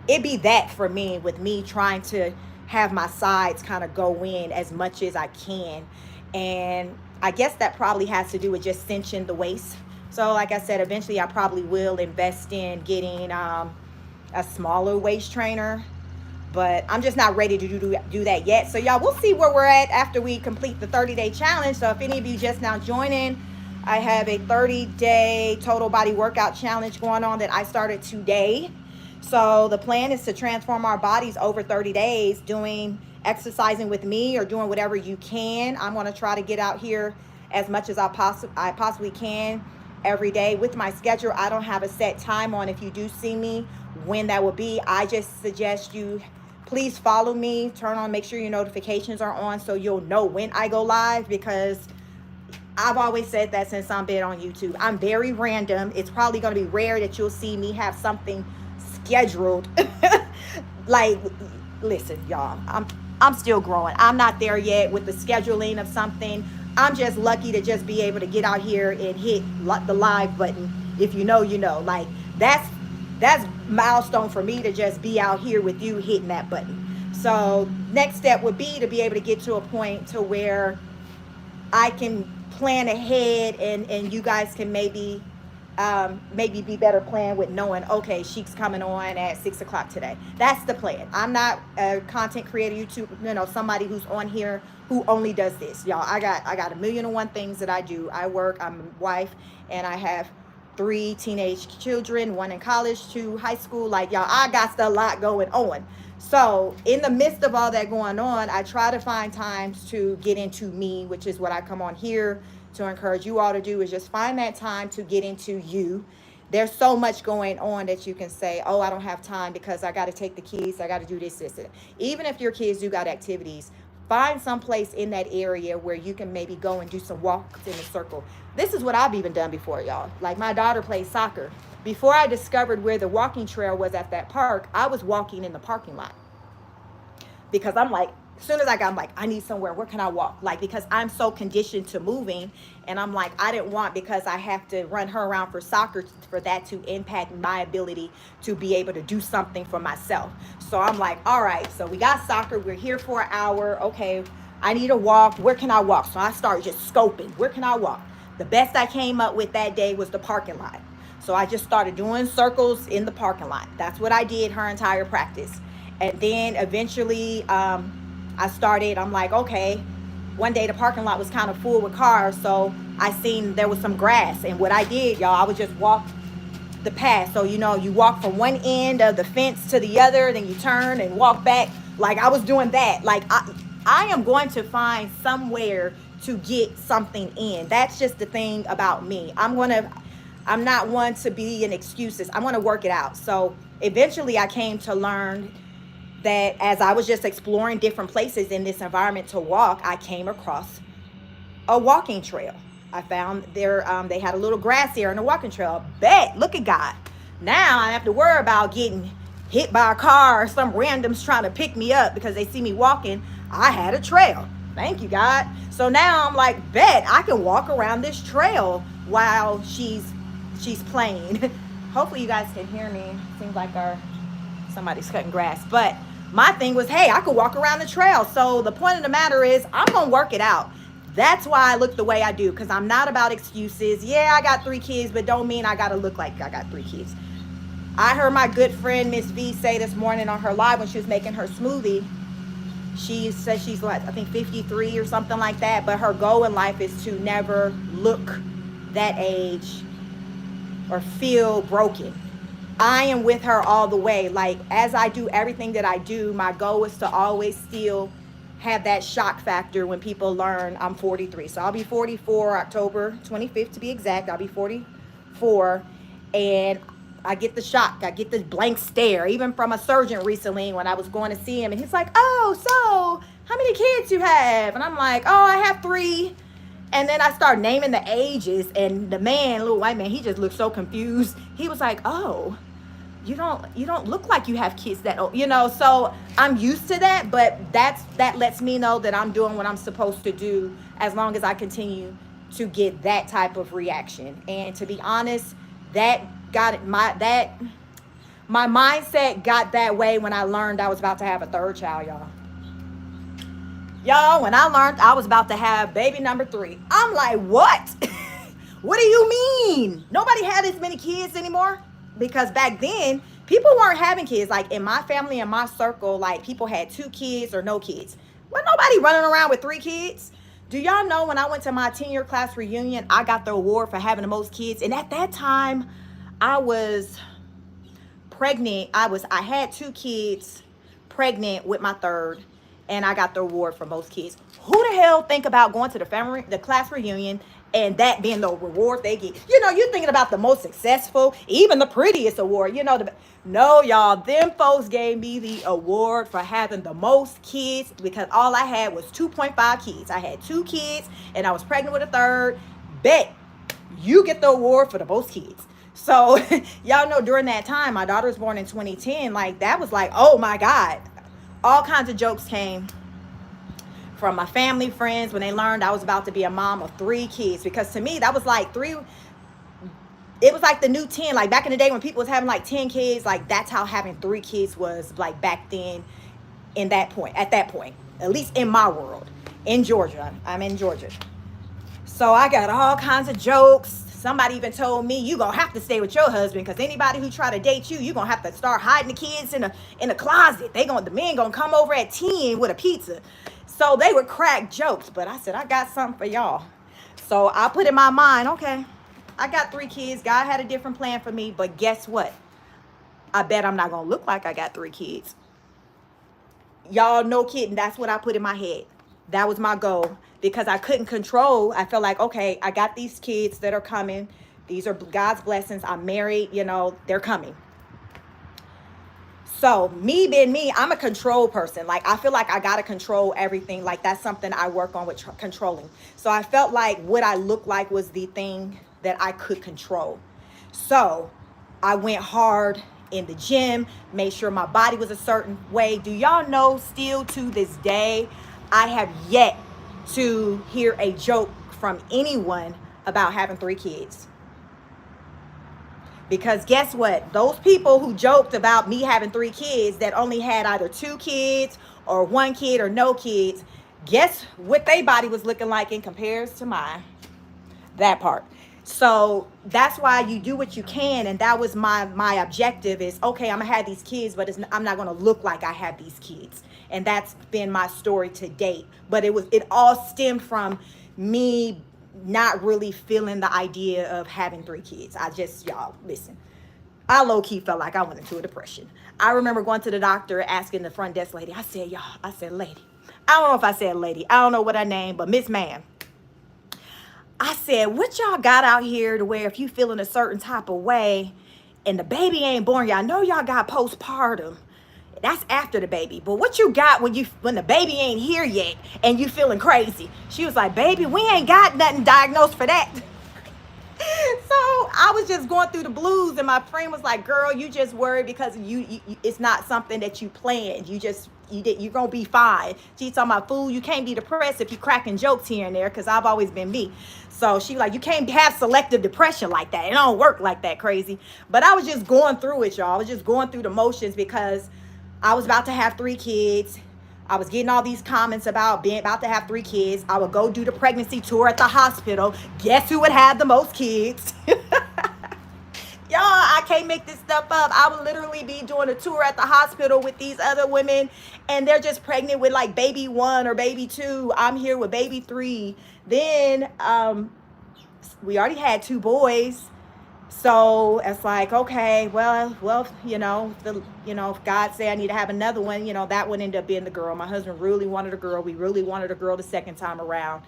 it be that for me, with me trying to have my sides kind of go in as much as I can. And I guess that probably has to do with just cinching the waist. So like I said, eventually I probably will invest in getting a smaller waist trainer, but I'm just not ready to do that yet. So y'all, we'll see where we're at after we complete the 30-day challenge. So if any of you just now joining, I have a 30-day total body workout challenge going on that I started today. So the plan is to transform our bodies over 30 days, exercising with me, or doing whatever you can. I'm going to try to get out here as much as I possibly can every day. With my schedule, I don't have a set time on, if you do see me, when that will be. I just suggest you please follow me, make sure your notifications are on, so you'll know when I go live, because I've always said that since I've been on YouTube, I'm very random. It's probably going to be rare that you'll see me have something scheduled. Like, listen, y'all, I'm still growing. I'm not there yet with the scheduling of something. I'm just lucky to just be able to get out here and hit the live button. If you know, you know. Like, that's milestone for me, to just be out here with you hitting that button. So next step would be to be able to get to a point to where I can plan ahead, and you guys can maybe be better planned with knowing, okay, she's coming on at 6 o'clock today. That's the plan. I'm not a content creator, YouTube, somebody who's on here who only does this. Y'all, I got 1,000,001 things that I do. I work, I'm a wife, and I have 3 teenage children, 1 in college, 2 high school. Like, y'all, I got a lot going on. So in the midst of all that going on, I try to find times to get into me, which is what I come on here to encourage you all to do is just find that time to get into you. There's so much going on that you can say, oh, I don't have time because I got to take the kids. I got to do this. Even if your kids do got activities, find some place in that area where you can maybe go and do some walks in a circle. This is what I've even done before, y'all. Like my daughter plays soccer. Before I discovered where the walking trail was at that park, I was walking in the parking lot. Because I'm like, as soon as I'm like, I need somewhere, where can I walk? Like, because I'm so conditioned to moving, and I'm like, I didn't want, because I have to run her around for soccer, for that to impact my ability to be able to do something for myself. So I'm like, all right, so we got soccer, we're here for an hour. Okay, I need a walk. Where can I walk? So I started just scoping, where can I walk? The best I came up with that day was the parking lot. So I just started doing circles in the parking lot. That's what I did her entire practice. And then eventually I'm like, okay, one day the parking lot was kind of full with cars. So I seen there was some grass. And what I did, y'all, I would just walk the path. So, you walk from one end of the fence to the other, then you turn and walk back. Like I was doing that. Like I am going to find somewhere to get something in. That's just the thing about me. I'm not one to be in excuses. I want to work it out. So eventually I came to learn that as I was just exploring different places in this environment to walk, I came across a walking trail. I found they had a little grass area and a walking trail. Look at God. Now I have to worry about getting hit by a car or some randoms trying to pick me up because they see me walking. I had a trail. Thank you, God. So now I'm like, I can walk around this trail while she's playing. Hopefully you guys can hear me. Seems like somebody's cutting grass. But my thing was, hey, I could walk around the trail. So the point of the matter is, I'm going to work it out. That's why I look the way I do, because I'm not about excuses. Yeah, I got 3 kids, but don't mean I got to look like I got 3 kids. I heard my good friend, Miss V, say this morning on her live when she was making her smoothie. She says she's like, I think 53 or something like that. But her goal in life is to never look that age or feel broken. I am with her all the way. Like, as I do everything that I do, my goal is to always still have that shock factor when people learn I'm 43. So I'll be 44 October 25th to be exact. I'll be 44. And I get the shock. I get the blank stare, even from a surgeon recently when I was going to see him. And he's like, oh, so how many kids you have? And I'm like, oh, I have 3. And then I start naming the ages. And the man, little white man, he just looked so confused. He was like, oh, you don't look like you have kids that old, so I'm used to that, but that lets me know that I'm doing what I'm supposed to do as long as I continue to get that type of reaction. And to be honest, that got it, my mindset got that way when I learned I was about to have a 3rd child, y'all. When I learned I was about to have baby number 3, I'm like, what? What do you mean? Nobody had as many kids anymore? Because back then, people weren't having kids. Like in my family, in my circle, like people had 2 kids or no kids. Well, nobody running around with 3 kids. Do y'all know when I went to my 10-year class reunion, I got the award for having the most kids. And at that time, I was pregnant. I had 2 kids, pregnant with my 3rd, and I got the award for most kids. Who the hell think about going to the class reunion and that being the reward they get? You're thinking about the most successful, even the prettiest award. No, y'all, them folks gave me the award for having the most kids because all I had was 2.5 kids. I had 2 kids and I was pregnant with a 3rd. You get the award for the most kids. So y'all know during that time, my daughter was born in 2010. Like that was like, oh my God. All kinds of jokes came from my family, friends, when they learned I was about to be a mom of 3 kids. Because to me, that was like 3. It was like the new 10. Like back in the day when people was having like 10 kids, like that's how having 3 kids was like back then at that point, at least in my world, in Georgia. I'm in Georgia. So I got all kinds of jokes. Somebody even told me, you gonna have to stay with your husband because anybody who try to date you gonna have to start hiding the kids in a closet. The men gonna come over at 10 with a pizza. So they would crack jokes, but I said, I got something for y'all. So I put in my mind, okay, I got 3 kids. God had a different plan for me, but guess what? I bet I'm not gonna look like I got 3 kids. Y'all, no kidding. That's what I put in my head. That was my goal, because I couldn't control. I felt like, okay, I got these kids that are coming. These are God's blessings. I'm married, they're coming. So me being me, I'm a control person. Like, I feel like I got to control everything. Like, that's something I work on with controlling. So I felt like what I looked like was the thing that I could control. So I went hard in the gym, made sure my body was a certain way. Do y'all know, still to this day, I have yet to hear a joke from anyone about having 3 kids. Because guess what? Those people who joked about me having 3 kids that only had either 2 kids or 1 kid or no kids, guess what their body was looking like in comparison to mine? That part. So that's why you do what you can. And that was my objective is, okay, I'm going to have these kids, but I'm not going to look like I have these kids. And that's been my story to date. But it all stemmed from me not really feeling the idea of having 3 kids. Y'all, listen, I low-key felt like I went into a depression. I remember going to the doctor, asking the front desk lady, I said, lady, I don't know if I said lady, I don't know what her name, but Miss Ma'am, I said, what y'all got out here to where if you feeling a certain type of way and the baby ain't born, y'all know y'all got postpartum. That's after the baby. But what you got when the baby ain't here yet and you feeling crazy? She was like, baby, we ain't got nothing diagnosed for that. So I was just going through the blues, and my friend was like, girl, you just worried because you it's not something that you planned. You're gonna be fine. She's talking about, fool, you can't be depressed if you cracking jokes here and there, because I've always been me. So she like, you can't have selective depression like that. It don't work like that, crazy. But I was just going through it, y'all. I was just going through the motions because I was about to have 3 kids. I was getting all these comments about being about to have 3 kids. I would go do the pregnancy tour at the hospital. Guess who would have the most kids? Y'all, I can't make this stuff up. I would literally be doing a tour at the hospital with these other women, and they're just pregnant with like baby 1 or baby 2. I'm here with baby 3. Then we already had 2 boys. So it's like, okay, well, if God say I need to have another one, that one ended up being the girl. My husband really wanted a girl. We really wanted a girl the second time around.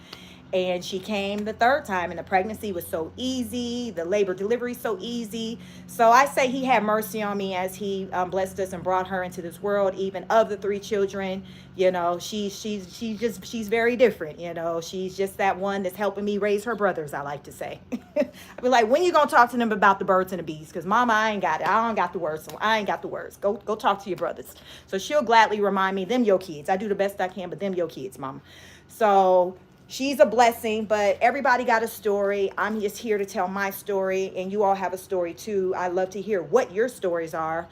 And she came the 3rd time, and the pregnancy was so easy. The labor delivery so easy. So I say he had mercy on me as he blessed us and brought her into this world. Even of the 3 children, she's very different. She's just that one that's helping me raise her brothers, I like to say. I be like, when you gonna talk to them about the birds and the bees? Because mama, I ain't got it. I don't got the words. So I ain't got the words. Go talk to your brothers. So she'll gladly remind me, them your kids. I do the best I can, but them your kids, mama. So she's a blessing, but everybody got a story. I'm just here to tell my story, and you all have a story too. I love to hear what your stories are.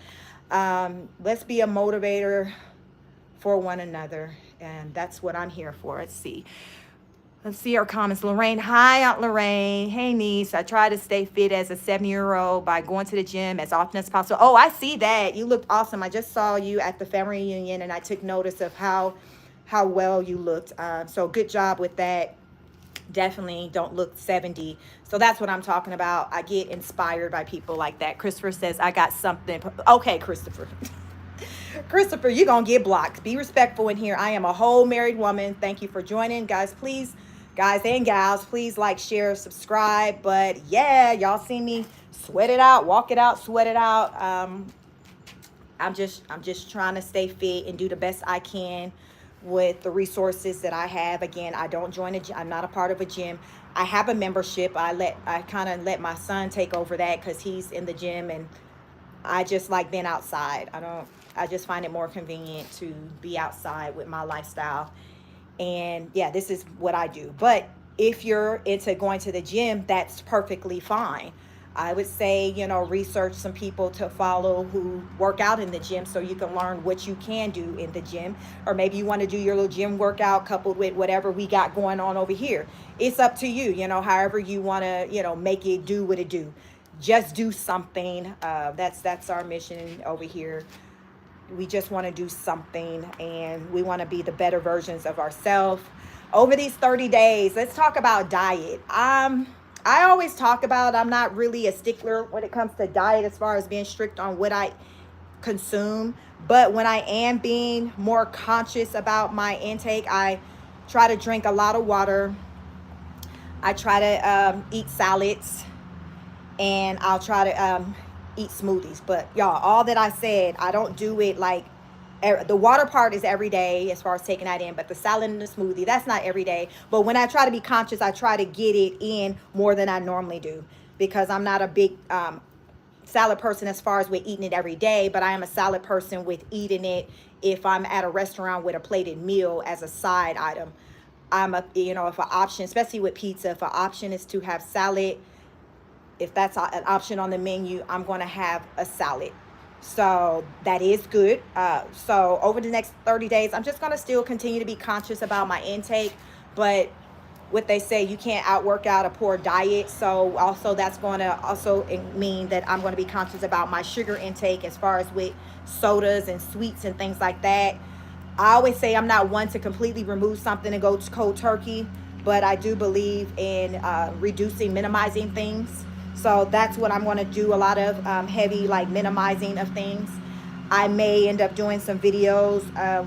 Let's be a motivator for one another, and that's what I'm here for. Let's see our comments. Lorraine, hi, Aunt Lorraine. Hey, niece. I try to stay fit as a 7-year-old by going to the gym as often as possible. Oh, I see that. You looked awesome. I just saw you at the family reunion, and I took notice of how well you looked. So good job with that. Definitely don't look 70. So that's what I'm talking about. I get inspired by people like that. Christopher says, I got something. Okay, Christopher. Christopher, you're going to get blocked. Be respectful in here. I am a whole married woman. Thank you for joining. Guys and gals, please like, share, subscribe. But yeah, y'all see me sweat it out, walk it out, sweat it out. I'm just trying to stay fit and do the best I can with the resources that I have. Again, I don't join a gym. I'm not a part of a gym. I have a membership. I kind of let my son take over that because he's in the gym, and I just like being outside. I just find it more convenient to be outside with my lifestyle. And yeah, this is what I do. But if you're into going to the gym, that's perfectly fine. I would say, research some people to follow who work out in the gym so you can learn what you can do in the gym. Or maybe you want to do your little gym workout coupled with whatever we got going on over here. It's up to you, however you want to, make it do what it do. Just do something. That's our mission over here. We just want to do something, and we want to be the better versions of ourselves. Over these 30 days, let's talk about diet. I always talk about, I'm not really a stickler when it comes to diet as far as being strict on what I consume. But when I am being more conscious about my intake, I try to drink a lot of water. I try to eat salads, and I'll try to eat smoothies. But y'all, all that I said, I don't do it like the water part is every day as far as taking that in, but the salad and the smoothie, that's not every day. But when I try to be conscious, I try to get it in more than I normally do, because I'm not a big salad person as far as with eating it every day, but I am a salad person with eating it if I'm at a restaurant with a plated meal as a side item. I'm a, you know, if an option, especially with pizza, if an option is to have salad, if that's an option on the menu, I'm going to have a salad. So that is good. So over the next 30 days, I'm just going to still continue to be conscious about my intake. But what they say, you can't outwork out a poor diet. So also that's going to also mean that I'm going to be conscious about my sugar intake as far as with sodas and sweets and things like that. I always say I'm not one to completely remove something and go cold turkey, but I do believe in reducing, minimizing things. So that's what I'm going to do, a lot of heavy like minimizing of things. I may end up doing some videos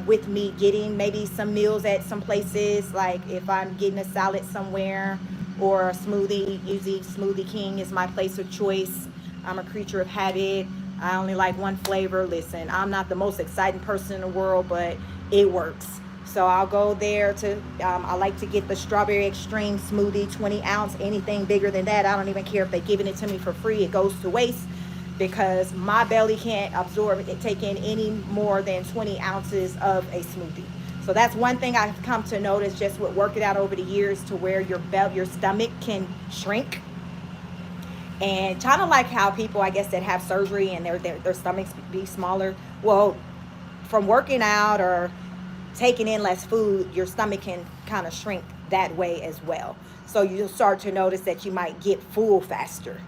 with me getting maybe some meals at some places, like if I'm getting a salad somewhere or a smoothie. Usually Smoothie King is my place of choice. I'm a creature of habit. I only like one flavor. Listen, I'm not the most exciting person in the world, but it works. So I'll go there to, I like to get the strawberry extreme smoothie, 20 ounce. Anything bigger than that, I don't even care if they're giving it to me for free. It goes to waste, because my belly can't absorb it, take in any more than 20 ounces of a smoothie. So that's one thing I've come to notice just with working out over the years, to where your stomach can shrink. And kind of like how people, I guess, that have surgery and their stomachs be smaller. Well, from working out or taking in less food, your stomach can kind of shrink that way as well. So you'll start to notice that you might get full faster.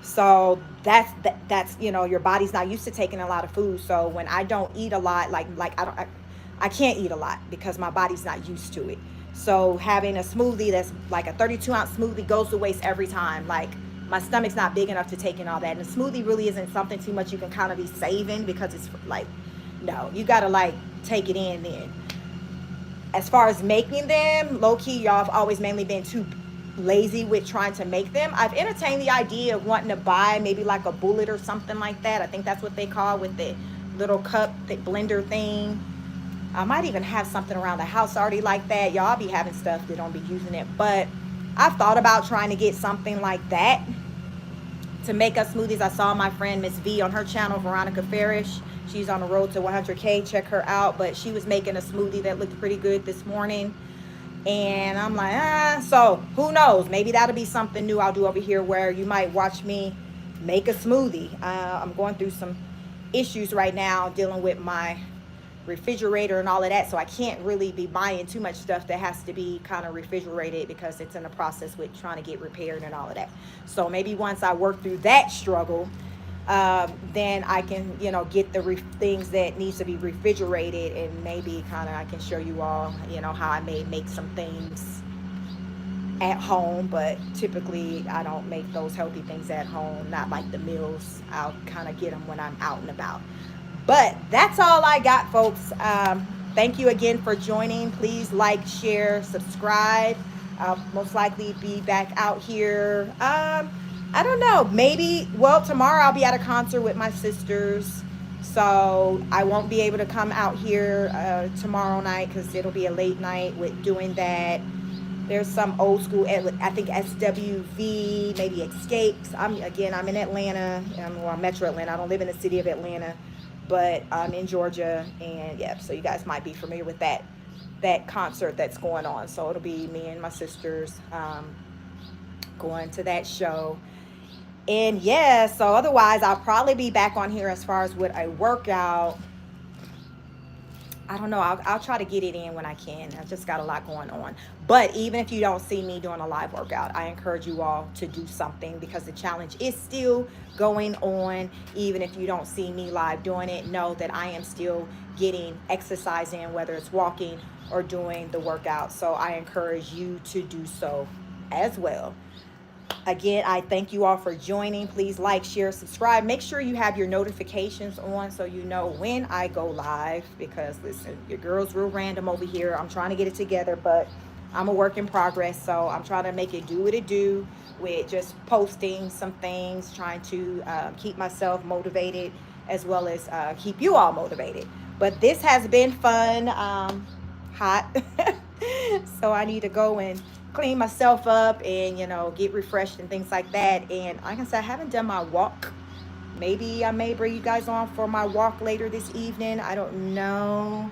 So that's you know, your body's not used to taking a lot of food. So when I don't eat a lot, like I can't eat a lot because my body's not used to it. So having a smoothie that's like a 32 ounce smoothie goes to waste every time. Like my stomach's not big enough to take in all that. And a smoothie really isn't something too much you can kind of be saving, because it's like, no, you got to like take it in then. As far as making them, low-key, y'all, I've always mainly been too lazy with trying to make them. I've entertained the idea of wanting to buy maybe like a bullet or something like that. I think that's what they call with the little cup, the blender thing. I might even have something around the house already like that. Y'all be having stuff that don't be using it. But I've thought about trying to get something like that to make us smoothies. I saw my friend Miss V on her channel, Veronica Farish. She's on the road to 100K. Check her out. But she was making a smoothie that looked pretty good this morning. And I'm like, so who knows? Maybe that'll be something new I'll do over here, where you might watch me make a smoothie. I'm going through some issues right now dealing with my refrigerator and all of that. So I can't really be buying too much stuff that has to be kind of refrigerated, because it's in the process with trying to get repaired and all of that. So maybe once I work through that struggle, then I can, you know, get the things that needs to be refrigerated, and maybe kind of I can show you all, you know, how I may make some things at home. But typically I don't make those healthy things at home, not like the meals. I'll kind of get them when I'm out and about. But that's all I got, folks. Thank you again for joining. Please like, share, subscribe. I'll most likely be back out here. I don't know, maybe, well, tomorrow I'll be at a concert with my sisters, so I won't be able to come out here tomorrow night, because it'll be a late night with doing that. There's some old school, I think SWV, maybe Escapes. I'm in Atlanta, well, Metro Atlanta. I don't live in the city of Atlanta, but I'm in Georgia, and yeah, so you guys might be familiar with that concert that's going on. So it'll be me and my sisters going to that show. And yeah, so otherwise I'll probably be back on here as far as with a workout. I don't know. I'll try to get it in when I can. I've just got a lot going on. But even if you don't see me doing a live workout, I encourage you all to do something, because the challenge is still going on. Even if you don't see me live doing it, know that I am still getting exercise in, whether it's walking or doing the workout. So I encourage you to do so as well. Again, I thank you all for joining. Please like, share, subscribe. Make sure you have your notifications on so you know when I go live. Because listen, your girl's real random over here. I'm trying to get it together, but I'm a work in progress. So I'm trying to make it do what it do with just posting some things, trying to keep myself motivated as well as keep you all motivated. But this has been fun, hot. So I need to go and clean myself up and get refreshed and things like that. And like I said, I haven't done my walk. Maybe I may bring you guys on for my walk later this evening. I don't know.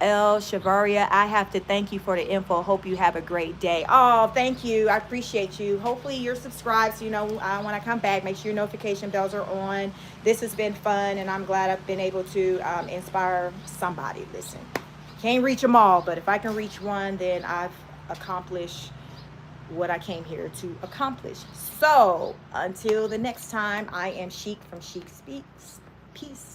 El Shavaria, I have to thank you for the info. Hope you have a great day. Oh, thank you. I appreciate you. Hopefully you're subscribed so you know when I come back. Make sure your notification bells are on. This has been fun, and I'm glad I've been able to inspire somebody. Listen, can't reach them all, but if I can reach one, then I've accomplished what I came here to accomplish. So until the next time, I am Chic from Chic Speaks. Peace.